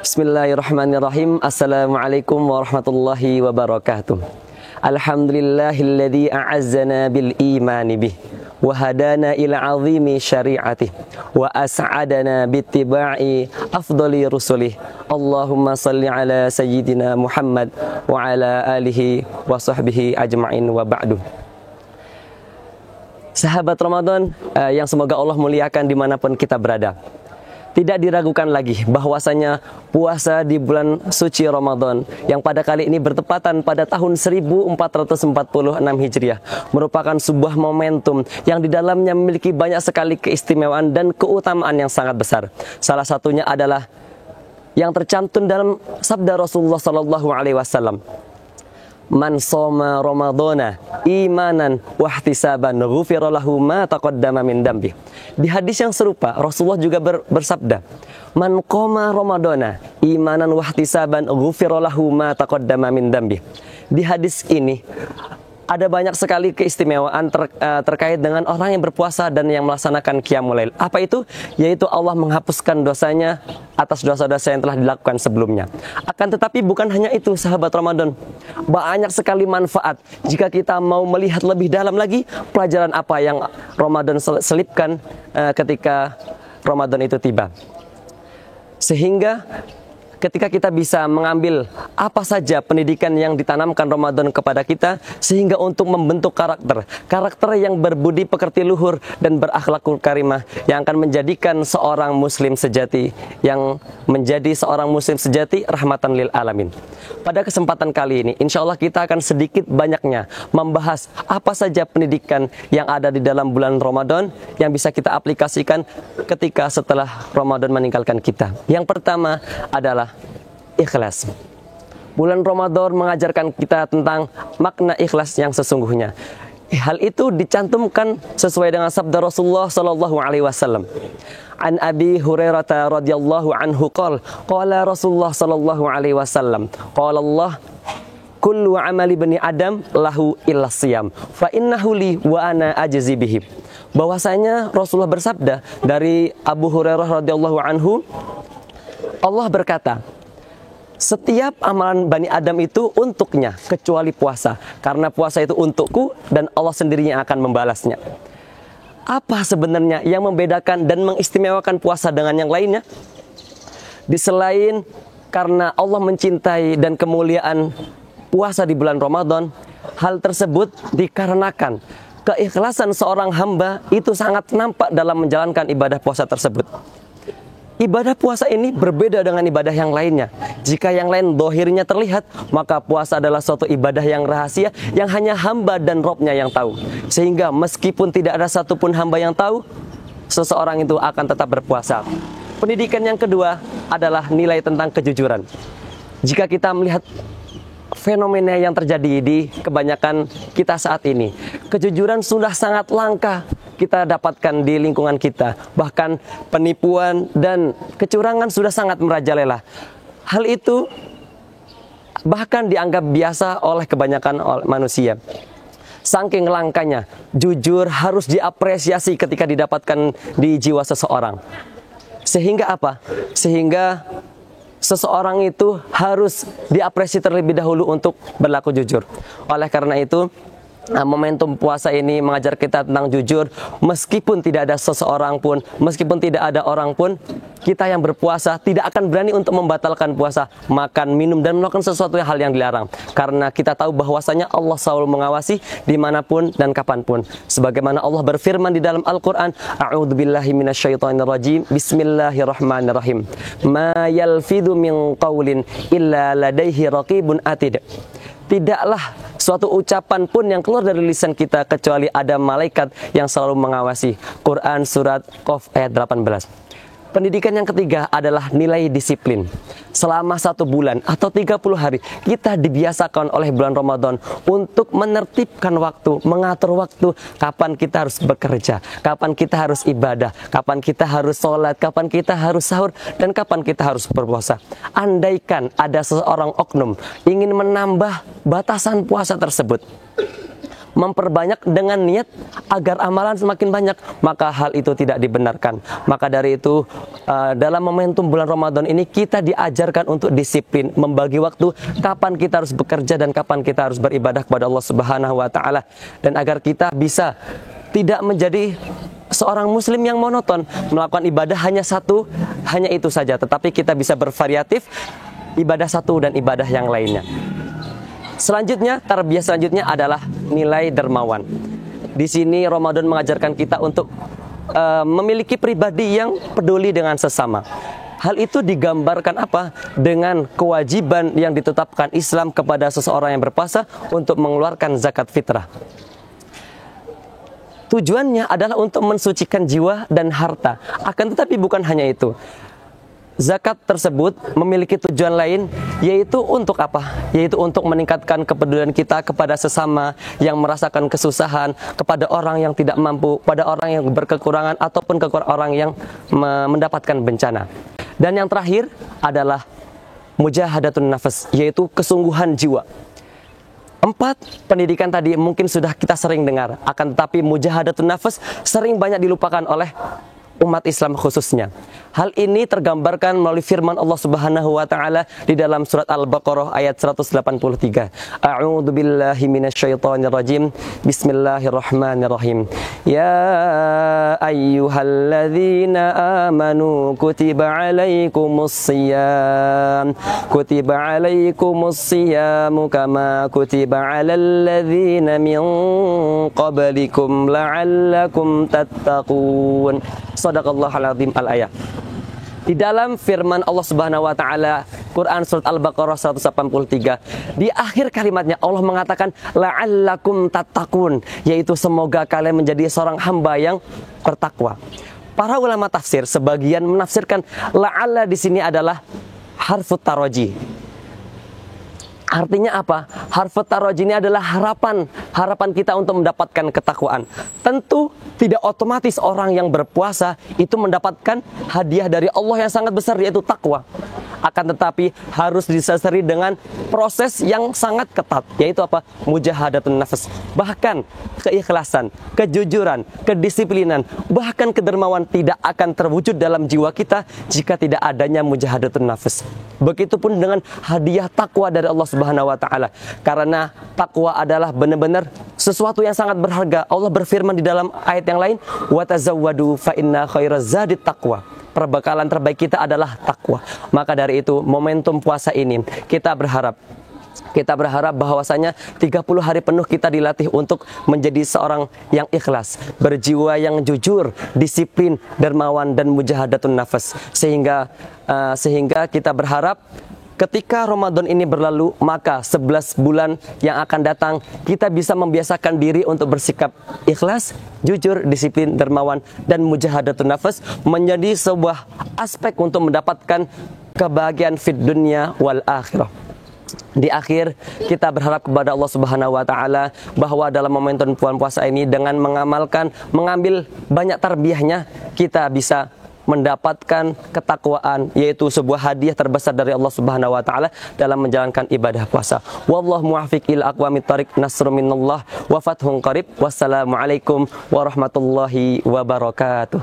Bismillahirrahmanirrahim. Assalamualaikum warahmatullahi wabarakatuh. Alhamdulillahilladzi a'azzana bil imani bih wa hadana ila 'azimi syari'atih wa as'adana bittiba'i afdali rusulih. Allahumma salli ala sayyidina Muhammad wa ala alihi wa sahbihi ajma'in wa ba'du. Sahabat Ramadan yang semoga Allah muliakan dimanapun kita berada. Tidak diragukan lagi bahwasanya puasa di bulan suci Ramadan yang pada kali ini bertepatan pada tahun 1446 Hijriah merupakan sebuah momentum yang di dalamnya memiliki banyak sekali keistimewaan dan keutamaan yang sangat besar. Salah satunya adalah yang tercantum dalam sabda Rasulullah SAW. Man shoma Ramadana imanan wahtisaban ghufira lahu ma taqaddama min dambi. Di hadis yang serupa Rasulullah juga bersabda, man qoma Ramadana imanan wahtisaban ghufira lahu ma taqaddama min dambi. Di hadis ini ada banyak sekali keistimewaan terkait dengan orang yang berpuasa dan yang melaksanakan qiyamul lail. Apa itu? Yaitu Allah menghapuskan dosanya atas dosa-dosa yang telah dilakukan sebelumnya. Akan tetapi bukan hanya itu sahabat Ramadan. Banyak sekali manfaat jika kita mau melihat lebih dalam lagi pelajaran apa yang Ramadan selipkan ketika Ramadan itu tiba. Sehingga ketika kita bisa mengambil apa saja pendidikan yang ditanamkan Ramadan kepada kita sehingga untuk membentuk karakter yang berbudi pekerti luhur dan berakhlakul karimah yang akan menjadikan seorang muslim sejati rahmatan lil alamin. Pada kesempatan kali ini insya Allah kita akan sedikit banyaknya membahas apa saja pendidikan yang ada di dalam bulan Ramadan yang bisa kita aplikasikan ketika setelah Ramadan meninggalkan kita. Yang pertama adalah ikhlas. Bulan Ramadan mengajarkan kita tentang makna ikhlas yang sesungguhnya. Hal itu dicantumkan sesuai dengan sabda Rasulullah SAW. An Abi Hurairah radhiyallahu anhu qala Rasulullah SAW, qala Allah kullu amali bani Adam lahu illa siyam fa innahu li wa ana ajzi bihi. Bahwasanya Rasulullah bersabda dari Abu Hurairah radhiyallahu anhu, Allah berkata, setiap amalan Bani Adam itu untuknya kecuali puasa, karena puasa itu untukku dan Allah sendirinya akan membalasnya. Apa sebenarnya yang membedakan dan mengistimewakan puasa dengan yang lainnya? Di selain karena Allah mencintai dan kemuliaan puasa di bulan Ramadan, hal tersebut dikarenakan keikhlasan seorang hamba itu sangat nampak dalam menjalankan ibadah puasa tersebut. Ibadah puasa ini berbeda dengan ibadah yang lainnya. Jika yang lain dohirnya terlihat, maka puasa adalah suatu ibadah yang rahasia yang hanya hamba dan Robnya yang tahu. Sehingga meskipun tidak ada satupun hamba yang tahu, seseorang itu akan tetap berpuasa. Pendidikan yang kedua adalah nilai tentang kejujuran. Jika kita melihat fenomena yang terjadi di kebanyakan kita saat ini, kejujuran sudah sangat langka kita dapatkan di lingkungan kita. Bahkan penipuan dan kecurangan sudah sangat merajalela. Hal itu bahkan dianggap biasa oleh kebanyakan manusia. Saking langkanya, jujur harus diapresiasi ketika didapatkan di jiwa seseorang. Sehingga apa? Sehingga seseorang itu harus diapresiasi terlebih dahulu untuk berlaku jujur. Oleh karena itu, momentum puasa ini mengajar kita tentang jujur. Meskipun tidak ada seseorang pun, meskipun tidak ada orang pun, kita yang berpuasa tidak akan berani untuk membatalkan puasa, makan, minum, dan melakukan sesuatu hal yang dilarang. Karena kita tahu bahwasanya Allah selalu mengawasi dimanapun dan kapanpun. Sebagaimana Allah berfirman di dalam Al-Quran, A'udzubillahi minasyaitonirrajim, Bismillahirrahmanirrahim. Ma yalfidu min qawlin illa ladaihi raqibun atid. Tidaklah suatu ucapan pun yang keluar dari lisan kita kecuali ada malaikat yang selalu mengawasi. Quran surat Qaf ayat 18. Pendidikan yang ketiga adalah nilai disiplin. selama 1 bulan atau 30 hari kita dibiasakan oleh bulan Ramadan untuk menertibkan waktu, mengatur waktu, kapan kita harus bekerja, kapan kita harus ibadah, kapan kita harus sholat, kapan kita harus sahur, dan kapan kita harus berpuasa. Andaikan ada seseorang oknum ingin menambah batasan puasa tersebut, memperbanyak dengan niat agar amalan semakin banyak, maka hal itu tidak dibenarkan. Maka dari itu dalam momentum bulan Ramadan ini kita diajarkan untuk disiplin, membagi waktu, kapan kita harus bekerja dan kapan kita harus beribadah kepada Allah Subhanahu wa taala, dan agar kita bisa tidak menjadi seorang muslim yang monoton, melakukan ibadah hanya itu saja, tetapi kita bisa bervariatif, ibadah satu dan ibadah yang lainnya. Selanjutnya, tarbiyah selanjutnya adalah nilai dermawan. Di sini Ramadan mengajarkan kita untuk memiliki pribadi yang peduli dengan sesama. Hal itu digambarkan apa? Dengan kewajiban yang ditetapkan Islam kepada seseorang yang berpuasa untuk mengeluarkan zakat fitrah. Tujuannya adalah untuk mensucikan jiwa dan harta. Akan tetapi bukan hanya itu. Zakat tersebut memiliki tujuan lain, yaitu untuk apa? Yaitu untuk meningkatkan kepedulian kita kepada sesama yang merasakan kesusahan, kepada orang yang tidak mampu, pada orang yang berkekurangan, ataupun orang yang mendapatkan bencana. Dan yang terakhir adalah mujahadatun nafas, yaitu kesungguhan jiwa. 4 pendidikan tadi mungkin sudah kita sering dengar, akan tetapi mujahadatun nafas sering banyak dilupakan oleh umat Islam khususnya. Hal ini tergambarkan melalui firman Allah Subhanahu wa taala di dalam surat Al-Baqarah ayat 183. A'udzu billahi minasyaitonir rajim. Bismillahirrahmanirrahim. Ya ayyuhalladzina amanu kutiba alaikumus shiyam. Kutiba alaikumus shiyam kama kutiba alal ladzina min qablikum la'allakum tattaqun. Shadaqallahul azim al-ayah. Di dalam firman Allah Subhanahu wa taala Quran surat Al-Baqarah 183, di akhir kalimatnya Allah mengatakan la'allakum tattaqun, yaitu semoga kalian menjadi seorang hamba yang bertakwa. Para ulama tafsir sebagian menafsirkan la'alla di sini adalah harfut taraji. Artinya apa? Harfut taraji ini adalah harapan kita untuk mendapatkan ketakwaan. Tentu tidak otomatis orang yang berpuasa itu mendapatkan hadiah dari Allah yang sangat besar, yaitu takwa. Akan tetapi harus disasari dengan proses yang sangat ketat, yaitu apa? Mujahadatun nafas. Bahkan keikhlasan, kejujuran, kedisiplinan, bahkan kedermawan tidak akan terwujud dalam jiwa kita jika tidak adanya mujahadatun nafas. Begitupun dengan hadiah takwa dari Allah Subhanahu wa taala. Karena takwa adalah benar-benar sesuatu yang sangat berharga. Allah berfirman di dalam ayat yang lain, "Wa tazawwadu fa inna khairaz zadit taqwa." Perbekalan terbaik kita adalah takwa. Maka dari itu, momentum puasa ini kita berharap bahwasanya 30 hari penuh kita dilatih untuk menjadi seorang yang ikhlas, berjiwa yang jujur, disiplin, dermawan, dan mujahadatun nafas. Sehingga kita berharap ketika Ramadan ini berlalu, maka 11 bulan yang akan datang kita bisa membiasakan diri untuk bersikap ikhlas, jujur, disiplin, dermawan, dan mujahadatun nafas menjadi sebuah aspek untuk mendapatkan kebahagiaan fid dunya wal akhirah. Di akhir, kita berharap kepada Allah Subhanahu wa taala bahwa dalam momentum bulan puasa ini dengan mengambil banyak tarbiyahnya, kita bisa mendapatkan ketakwaan, yaitu sebuah hadiah terbesar dari Allah Subhanahu wa taala dalam menjalankan ibadah puasa. Wallahu muwaffiq ila aqwamit thariq, nasrun minallah wa fathun qarib. Wassalamualaikum warahmatullahi wabarakatuh.